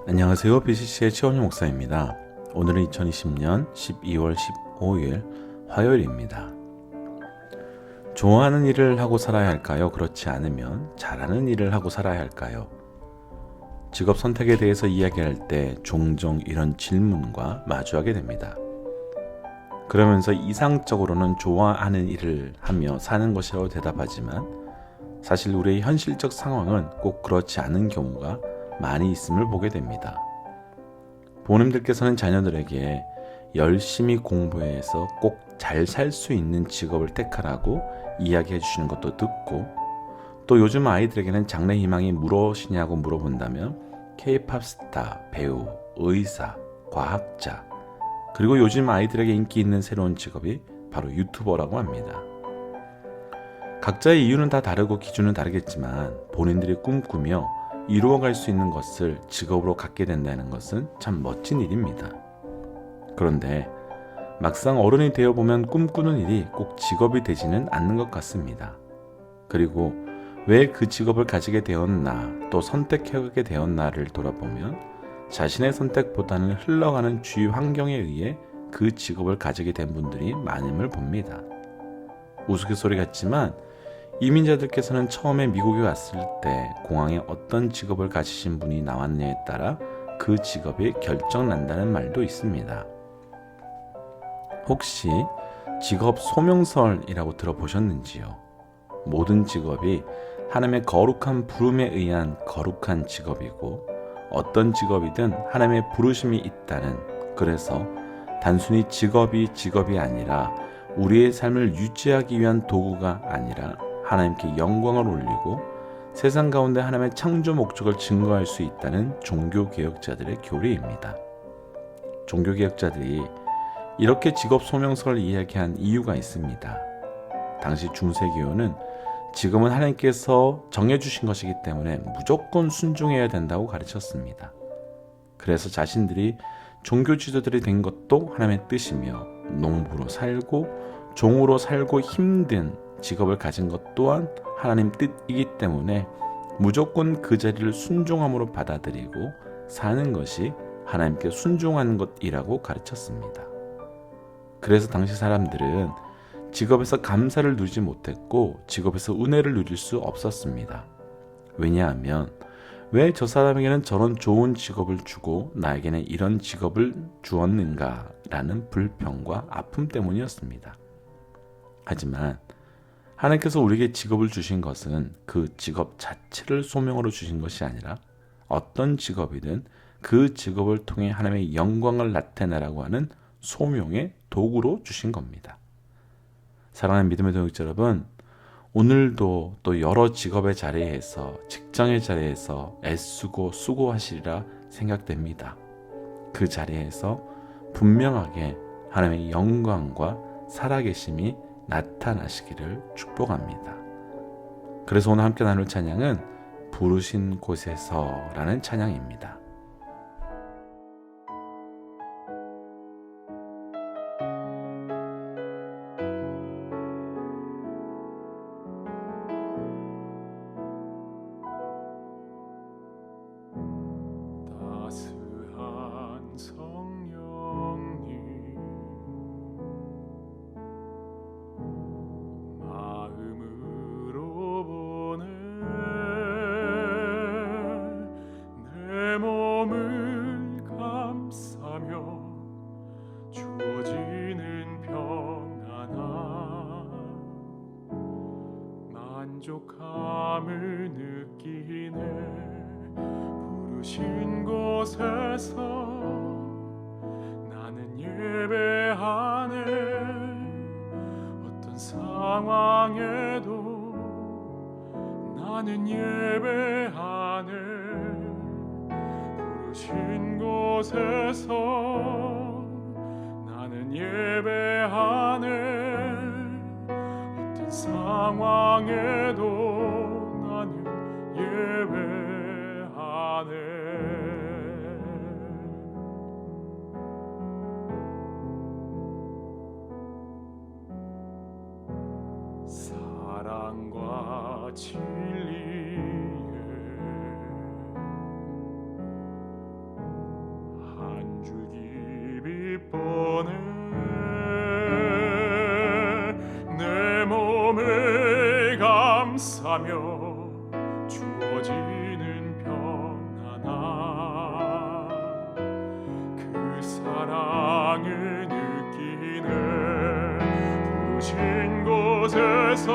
안녕하세요. BCC의 최원희 목사입니다. 오늘은 2020년 12월 15일 화요일입니다. 좋아하는 일을 하고 살아야 할까요? 그렇지 않으면 잘하는 일을 하고 살아야 할까요? 직업 선택에 대해서 이야기할 때 종종 이런 질문과 마주하게 됩니다. 그러면서 이상적으로는 좋아하는 일을 하며 사는 것이라고 대답하지만 사실 우리의 현실적 상황은 꼭 그렇지 않은 경우가 많이 있음을 보게 됩니다. 부모님들께서는 자녀들에게 열심히 공부해서 꼭 잘 살 수 있는 직업을 택하라고 이야기해 주시는 것도 듣고, 또 요즘 아이들에게는 장래 희망이 무엇이냐고 물어본다면 K-팝 스타, 배우, 의사, 과학자, 그리고 요즘 아이들에게 인기 있는 새로운 직업이 바로 유튜버라고 합니다. 각자의 이유는 다 다르고 기준은 다르겠지만 본인들이 꿈꾸며 이루어갈 수 있는 것을 직업으로 갖게 된다는 것은 참 멋진 일입니다. 그런데 막상 어른이 되어보면 꿈꾸는 일이 꼭 직업이 되지는 않는 것 같습니다. 그리고 왜 그 직업을 가지게 되었나, 또 선택하게 되었나를 돌아보면 자신의 선택보다는 흘러가는 주위 환경에 의해 그 직업을 가지게 된 분들이 많음을 봅니다. 우스갯소리 같지만 이민자들께서는 처음에 미국에 왔을 때 공항에 어떤 직업을 가지신 분이 나왔냐에 따라 그 직업이 결정난다는 말도 있습니다. 혹시 직업 소명설이라고 들어보셨는지요? 모든 직업이 하나님의 거룩한 부름에 의한 거룩한 직업이고, 어떤 직업이든 하나님의 부르심이 있다는, 그래서 단순히 직업이 아니라 우리의 삶을 유지하기 위한 도구가 아니라 하나님께 영광을 올리고 세상 가운데 하나님의 창조 목적을 증거할 수 있다는 종교개혁자들의 교리입니다. 종교개혁자들이 이렇게 직업 소명설을 이야기한 이유가 있습니다. 당시 중세교회는 지금은 하나님께서 정해주신 것이기 때문에 무조건 순종해야 된다고 가르쳤습니다. 그래서 자신들이 종교 지도들이 된 것도 하나님의 뜻이며, 농부로 살고 종으로 살고 힘든 직업을 가진 것 또한 하나님 뜻이기 때문에 무조건 그 자리를 순종함으로 받아들이고 사는 것이 하나님께 순종하는 것이라고 가르쳤습니다. 그래서 당시 사람들은 직업에서 감사를 누리지 못했고 직업에서 은혜를 누릴 수 없었습니다. 왜냐하면 왜 저 사람에게는 저런 좋은 직업을 주고 나에게는 이런 직업을 주었는가 라는 불평과 아픔 때문이었습니다. 하지만 하나님께서 우리에게 직업을 주신 것은 그 직업 자체를 소명으로 주신 것이 아니라 어떤 직업이든 그 직업을 통해 하나님의 영광을 나타내라고 하는 소명의 도구로 주신 겁니다. 사랑하는 믿음의 동역자 여러분, 오늘도 또 여러 직업의 자리에서, 직장의 자리에서 애쓰고 수고하시리라 생각됩니다. 그 자리에서 분명하게 하나님의 영광과 살아계심이 나타나시기를 축복합니다. 그래서 오늘 함께 나눌 찬양은 부르신 곳에서라는 찬양입니다. 따스한 성령님 마음으로 보내 내 몸을 감싸며 주어지는 평안함 만족함을 느끼네. 부르신 곳에서 나는 예배하네. 어떤 상황에도 나는 예배하네. 부르신 곳에서 나는 예배하네. 어떤 상황에도 나는 예배하네. 사랑과 진리에 감사며 주어지는 평안함 그 사랑을 느끼네 부르신 곳에서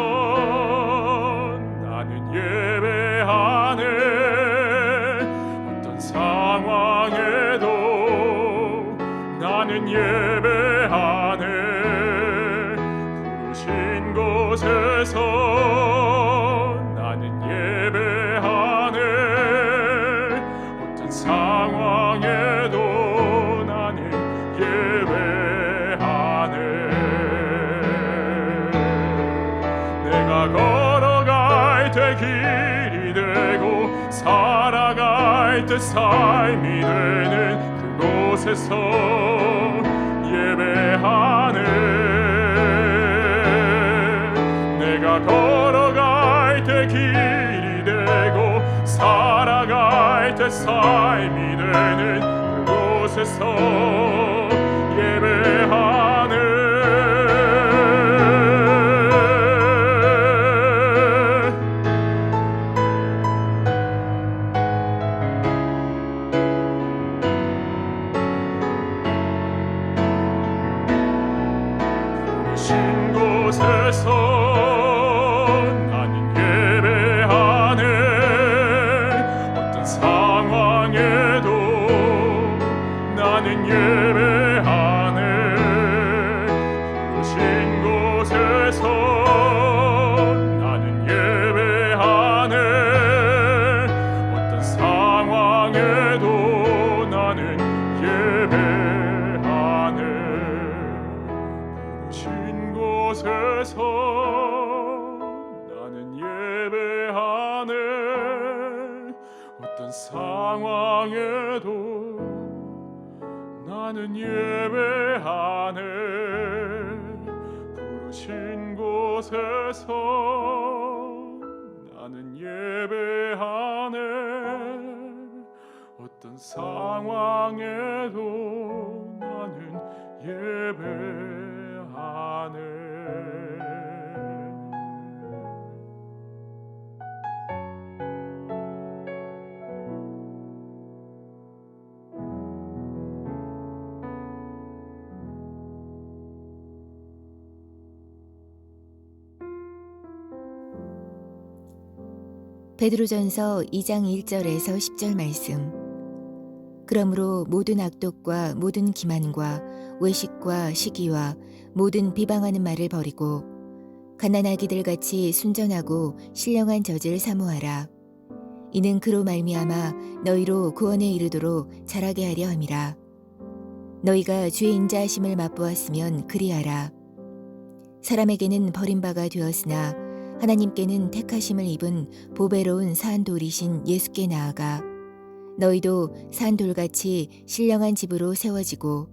나는 예배하네 어떤 상황에도 나는 예배하네 부르신 곳에서 나는 예배하네 어떤 상황에도 나는 예배하네 내가 걸어갈 때 길이 되고 살아갈 때 삶이 되는 그곳에서 예배하네 내가 걸어갈 때 길이 되고 살아갈 때 삶이 되는 그곳에서 예배하네 부르신 곳에서 나는 예배하네 어떤 상황에도 나는 예배하네 부르신 곳에서 나는 예배하네 어떤 상황에도 나는 예배하네 부르신 곳에서 나는 예배하네 어떤 상황에도 나는 예배하네 부르신 곳에서 나는 예배하네 어떤 상황에도 나는 예배하네 베드로전서 2장 1절에서 10절 말씀. 그러므로 모든 악독과 모든 기만과 외식과 시기와 모든 비방하는 말을 버리고 가난아기들 같이 순전하고 신령한 젖을 사모하라. 이는 그로 말미암아 너희로 구원에 이르도록 자라게 하려 함이라. 너희가 주의 인자하심을 맛보았으면 그리하라. 사람에게는 버림바가 되었으나 하나님께는 택하심을 입은 보배로운 산 돌이신 예수께 나아가 너희도 산 돌같이 신령한 집으로 세워지고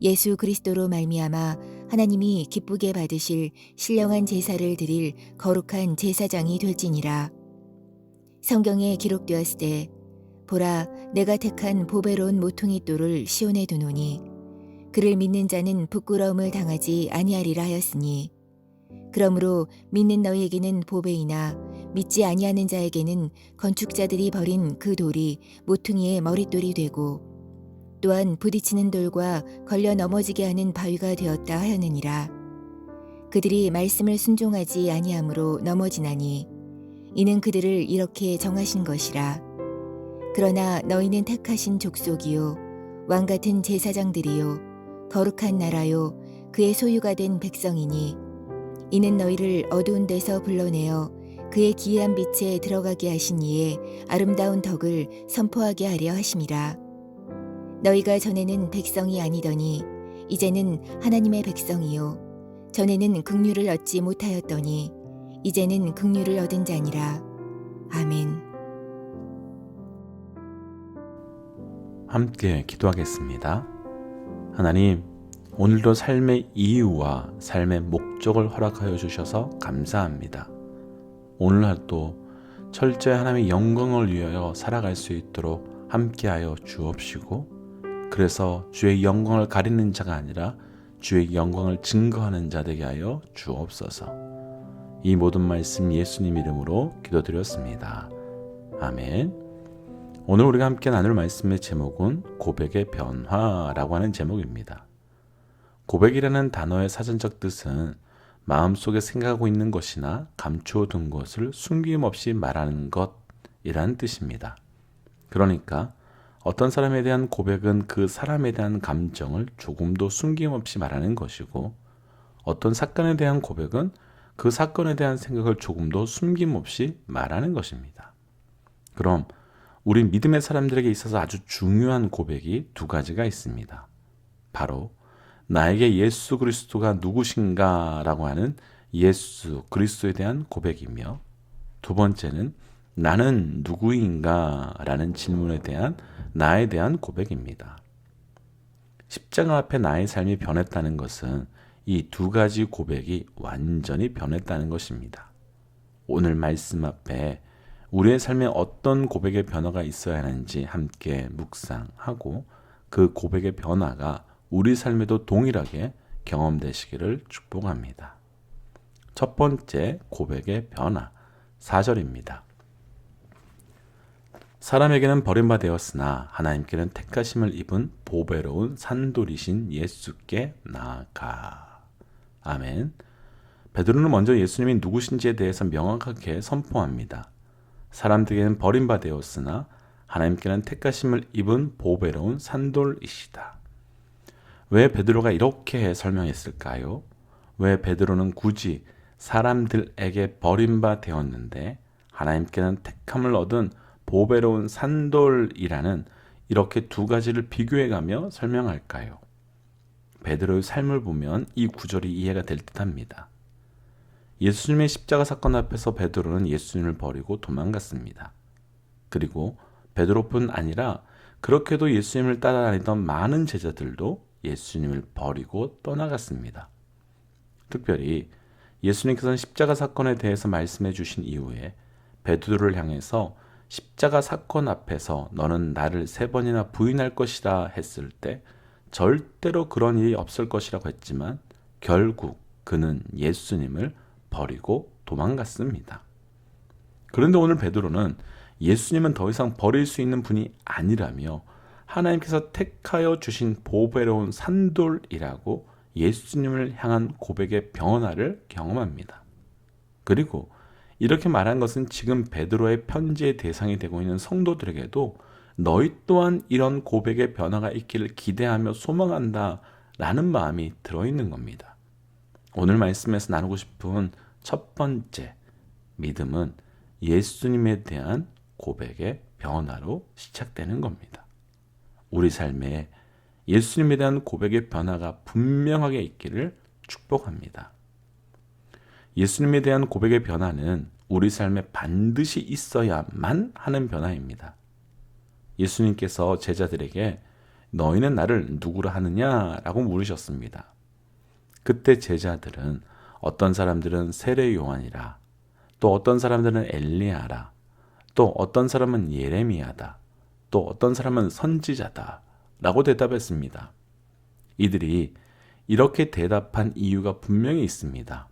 예수 그리스도로 말미암아 하나님이 기쁘게 받으실 신령한 제사를 드릴 거룩한 제사장이 될지니라. 성경에 기록되었으되 보라 내가 택한 보배로운 모퉁이 돌을 시온에 두노니 그를 믿는 자는 부끄러움을 당하지 아니하리라 하였으니 그러므로 믿는 너희에게는 보배이나 믿지 아니하는 자에게는 건축자들이 버린 그 돌이 모퉁이의 머릿돌이 되고 또한 부딪히는 돌과 걸려 넘어지게 하는 바위가 되었다 하였느니라. 그들이 말씀을 순종하지 아니함으로 넘어지나니 이는 그들을 이렇게 정하신 것이라. 그러나 너희는 택하신 족속이요 왕같은 제사장들이요 거룩한 나라요 그의 소유가 된 백성이니 이는 너희를 어두운 데서 불러내어 그의 기이한 빛에 들어가게 하신 이의 아름다운 덕을 선포하게 하려 하심이라. 너희가 전에는 백성이 아니더니 이제는 하나님의 백성이요 전에는 긍휼을 얻지 못하였더니 이제는 긍휼을 얻은 자니라. 아멘. 함께 기도하겠습니다. 하나님, 오늘도 삶의 이유와 삶의 목적을 허락하여 주셔서 감사합니다. 오늘 하루도 철저히 하나님의 영광을 위하여 살아갈 수 있도록 함께하여 주옵시고 그래서 주의 영광을 가리는 자가 아니라 주의 영광을 증거하는 자 되게 하여 주옵소서. 이 모든 말씀 예수님 이름으로 기도드렸습니다. 아멘. 오늘 우리가 함께 나눌 말씀의 제목은 고백의 변화라고 하는 제목입니다. 고백이라는 단어의 사전적 뜻은 마음속에 생각하고 있는 것이나 감추어둔 것을 숨김없이 말하는 것이라는 뜻입니다. 그러니까 어떤 사람에 대한 고백은 그 사람에 대한 감정을 조금도 숨김없이 말하는 것이고, 어떤 사건에 대한 고백은 그 사건에 대한 생각을 조금도 숨김없이 말하는 것입니다. 그럼 우리 믿음의 사람들에게 있어서 아주 중요한 고백이 두 가지가 있습니다. 바로 나에게 예수 그리스도가 누구신가 라고 하는 예수 그리스도에 대한 고백이며, 두 번째는 나는 누구인가 라는 질문에 대한 나에 대한 고백입니다. 십자가 앞에 나의 삶이 변했다는 것은 이 두 가지 고백이 완전히 변했다는 것입니다. 오늘 말씀 앞에 우리의 삶에 어떤 고백의 변화가 있어야 하는지 함께 묵상하고, 그 고백의 변화가 우리 삶에도 동일하게 경험되시기를 축복합니다. 첫 번째 고백의 변화, 4절입니다. 사람에게는 버림받았으나 하나님께는 택하심을 입은 보배로운 산돌이신 예수께 나아가. 아멘. 베드로는 먼저 예수님이 누구신지에 대해서 명확하게 선포합니다. 사람들에게는 버림받았으나 하나님께는 택하심을 입은 보배로운 산돌이시다. 왜 베드로가 이렇게 설명했을까요? 왜 베드로는 굳이 사람들에게 버림받았는데 하나님께는 택함을 얻은 보배로운 산돌이라는 이렇게 두 가지를 비교해가며 설명할까요? 베드로의 삶을 보면 이 구절이 이해가 될 듯합니다. 예수님의 십자가 사건 앞에서 베드로는 예수님을 버리고 도망갔습니다. 그리고 베드로뿐 아니라 그렇게도 예수님을 따라다니던 많은 제자들도 예수님을 버리고 떠나갔습니다. 특별히 예수님께서는 십자가 사건에 대해서 말씀해 주신 이후에 베드로를 향해서 십자가 사건 앞에서 너는 나를 3번이나 부인할 것이라 했을 때 절대로 그런 일이 없을 것이라고 했지만 결국 그는 예수님을 버리고 도망갔습니다. 그런데 오늘 베드로는 예수님은 더 이상 버릴 수 있는 분이 아니라며 하나님께서 택하여 주신 보배로운 산돌이라고 예수님을 향한 고백의 변화를 경험합니다. 그리고 이렇게 말한 것은 지금 베드로의 편지의 대상이 되고 있는 성도들에게도 너희 또한 이런 고백의 변화가 있기를 기대하며 소망한다 라는 마음이 들어있는 겁니다. 오늘 말씀에서 나누고 싶은 첫 번째 믿음은 예수님에 대한 고백의 변화로 시작되는 겁니다. 우리 삶에 예수님에 대한 고백의 변화가 분명하게 있기를 축복합니다. 예수님에 대한 고백의 변화는 우리 삶에 반드시 있어야만 하는 변화입니다. 예수님께서 제자들에게 너희는 나를 누구라 하느냐라고 물으셨습니다. 그때 제자들은 어떤 사람들은 세례 요한이라, 또 어떤 사람들은 엘리야라, 또 어떤 사람은 예레미야다, 또 어떤 사람은 선지자다 라고 대답했습니다. 이들이 이렇게 대답한 이유가 분명히 있습니다.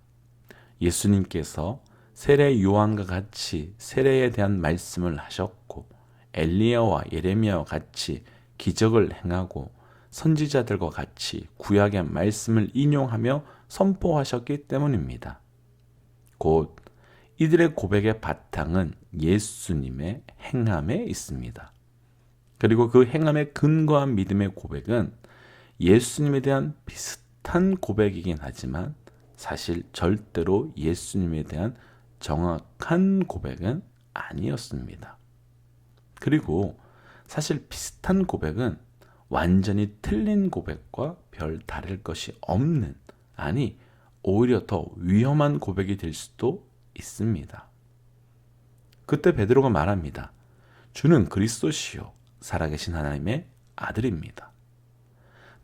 예수님께서 세례 요한과 같이 세례에 대한 말씀을 하셨고 엘리야와 예레미야와 같이 기적을 행하고 선지자들과 같이 구약의 말씀을 인용하며 선포하셨기 때문입니다. 곧 이들의 고백의 바탕은 예수님의 행함에 있습니다. 그리고 그 행함에 근거한 믿음의 고백은 예수님에 대한 비슷한 고백이긴 하지만 사실 절대로 예수님에 대한 정확한 고백은 아니었습니다. 그리고 사실 비슷한 고백은 완전히 틀린 고백과 별 다를 것이 없는, 아니 오히려 더 위험한 고백이 될 수도 있습니다. 그때 베드로가 말합니다. 주는 그리스도시요 살아계신 하나님의 아들입니다.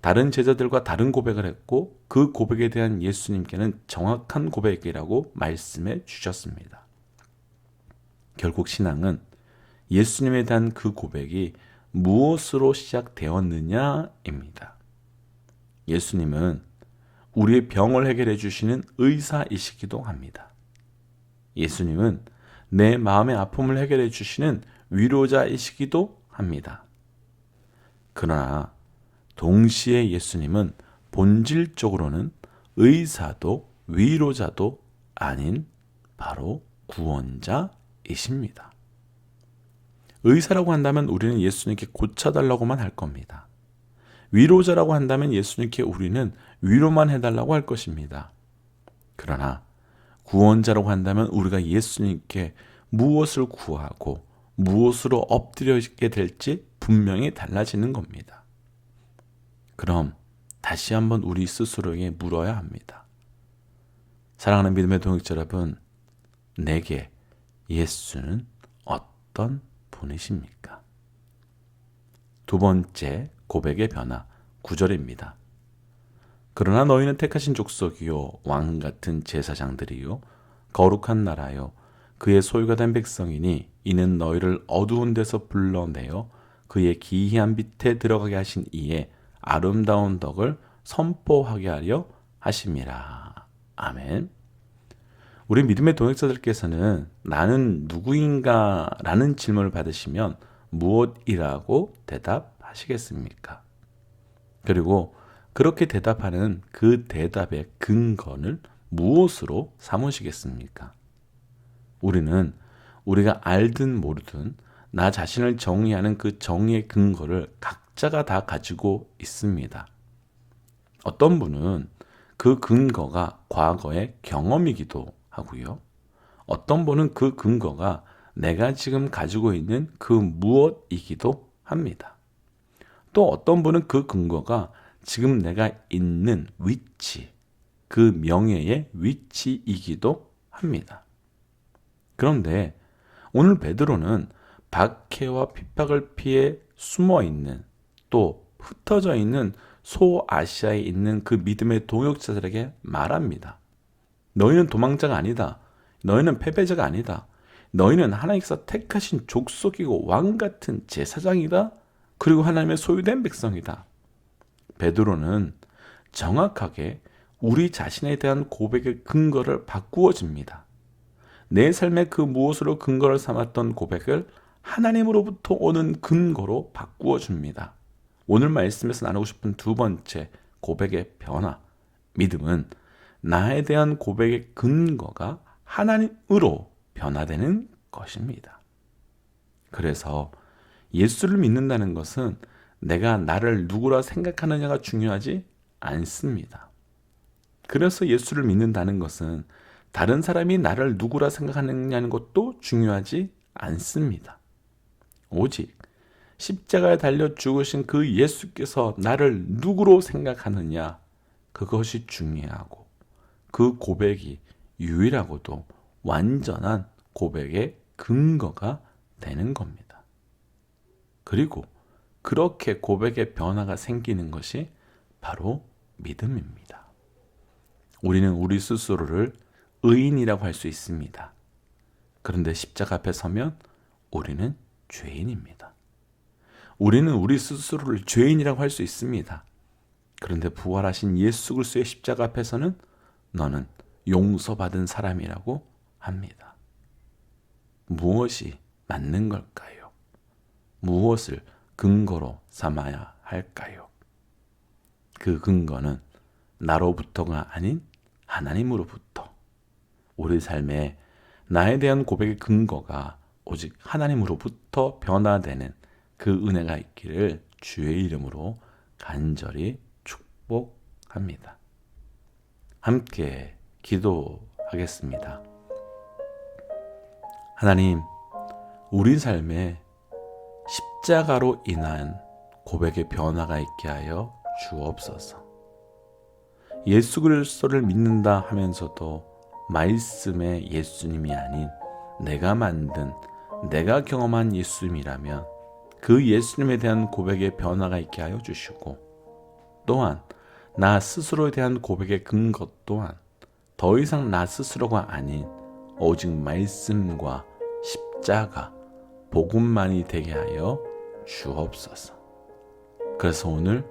다른 제자들과 다른 고백을 했고 그 고백에 대한 예수님께는 정확한 고백이라고 말씀해 주셨습니다. 결국 신앙은 예수님에 대한 그 고백이 무엇으로 시작되었느냐입니다. 예수님은 우리의 병을 해결해 주시는 의사이시기도 합니다. 예수님은 내 마음의 아픔을 해결해 주시는 위로자이시기도 합니다. 그러나 동시에 예수님은 본질적으로는 의사도 위로자도 아닌 바로 구원자이십니다. 의사라고 한다면 우리는 예수님께 고쳐달라고만 할 겁니다. 위로자라고 한다면 예수님께 우리는 위로만 해달라고 할 것입니다. 그러나 구원자라고 한다면 우리가 예수님께 무엇을 구하고 무엇으로 엎드려지게 될지 분명히 달라지는 겁니다. 그럼 다시 한번 우리 스스로에게 물어야 합니다. 사랑하는 믿음의 동역자 여러분, 내게 예수는 어떤 분이십니까? 두 번째 고백의 변화 9절입니다. 그러나 너희는 택하신 족속이요 왕 같은 제사장들이요 거룩한 나라요 그의 소유가 된 백성이니 이는 너희를 어두운 데서 불러내어 그의 기이한 빛에 들어가게 하신 이의 아름다운 덕을 선포하게 하려 하심이라. 아멘. 우리 믿음의 동역자들께서는 나는 누구인가? 라는 질문을 받으시면 무엇이라고 대답하시겠습니까? 그리고 그렇게 대답하는 그 대답의 근거를 무엇으로 삼으시겠습니까? 우리는 우리가 알든 모르든 나 자신을 정의하는 그 정의의 근거를 각자가 다 가지고 있습니다. 어떤 분은 그 근거가 과거의 경험이기도 하고요. 어떤 분은 그 근거가 내가 지금 가지고 있는 그 무엇이기도 합니다. 또 어떤 분은 그 근거가 지금 내가 있는 위치, 그 명예의 위치이기도 합니다. 그런데 오늘 베드로는 박해와 핍박을 피해 숨어 있는 또 흩어져 있는 소아시아에 있는 그 믿음의 동역자들에게 말합니다. 너희는 도망자가 아니다. 너희는 패배자가 아니다. 너희는 하나님께서 택하신 족속이고 왕 같은 제사장이다. 그리고 하나님의 소유된 백성이다. 베드로는 정확하게 우리 자신에 대한 고백의 근거를 바꾸어 줍니다. 내 삶의 그 무엇으로 근거를 삼았던 고백을 하나님으로부터 오는 근거로 바꾸어 줍니다. 오늘 말씀에서 나누고 싶은 두 번째 고백의 변화, 믿음은 나에 대한 고백의 근거가 하나님으로 변화되는 것입니다. 그래서 예수를 믿는다는 것은 내가 나를 누구라 생각하느냐가 중요하지 않습니다. 그래서 예수를 믿는다는 것은 다른 사람이 나를 누구라 생각하느냐는 것도 중요하지 않습니다. 오직 십자가에 달려 죽으신 그 예수께서 나를 누구로 생각하느냐, 그것이 중요하고 그 고백이 유일하고도 완전한 고백의 근거가 되는 겁니다. 그리고 그렇게 고백의 변화가 생기는 것이 바로 믿음입니다. 우리는 우리 스스로를 의인이라고 할 수 있습니다. 그런데 십자가 앞에 서면 우리는 죄인입니다. 우리는 우리 스스로를 죄인이라고 할 수 있습니다. 그런데 부활하신 예수 그리스도의 십자가 앞에서는 너는 용서받은 사람이라고 합니다. 무엇이 맞는 걸까요? 무엇을 근거로 삼아야 할까요? 그 근거는 나로부터가 아닌 하나님으로부터. 우리 삶에 나에 대한 고백의 근거가 오직 하나님으로부터 변화되는 그 은혜가 있기를 주의 이름으로 간절히 축복합니다. 함께 기도하겠습니다. 하나님, 우리 삶에 십자가로 인한 고백의 변화가 있게 하여 주옵소서. 예수 그리스도를 믿는다 하면서도 말씀의 예수님이 아닌 내가 만든, 내가 경험한 예수님이라면 그 예수님에 대한 고백의 변화가 있게 하여 주시고, 또한 나 스스로에 대한 고백의 근거 또한 더 이상 나 스스로가 아닌 오직 말씀과 십자가, 복음만이 되게 하여 주옵소서. 그래서 오늘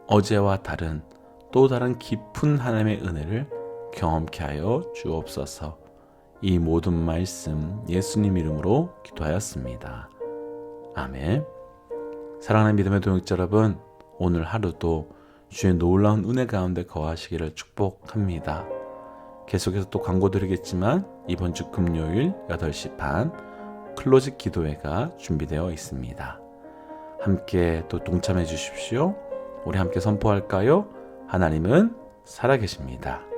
어제와 다른 또 다른 깊은 하나님의 은혜를 경험케 하여 주옵소서. 이 모든 말씀 예수님 이름으로 기도하였습니다. 아멘. 사랑하는 믿음의 동역자 여러분, 오늘 하루도 주의 놀라운 은혜 가운데 거하시기를 축복합니다. 계속해서 또 광고 드리겠지만 이번 주 금요일 8시 반 클로직 기도회가 준비되어 있습니다. 함께 또 동참해 주십시오. 우리 함께 선포할까요? 하나님은 살아계십니다.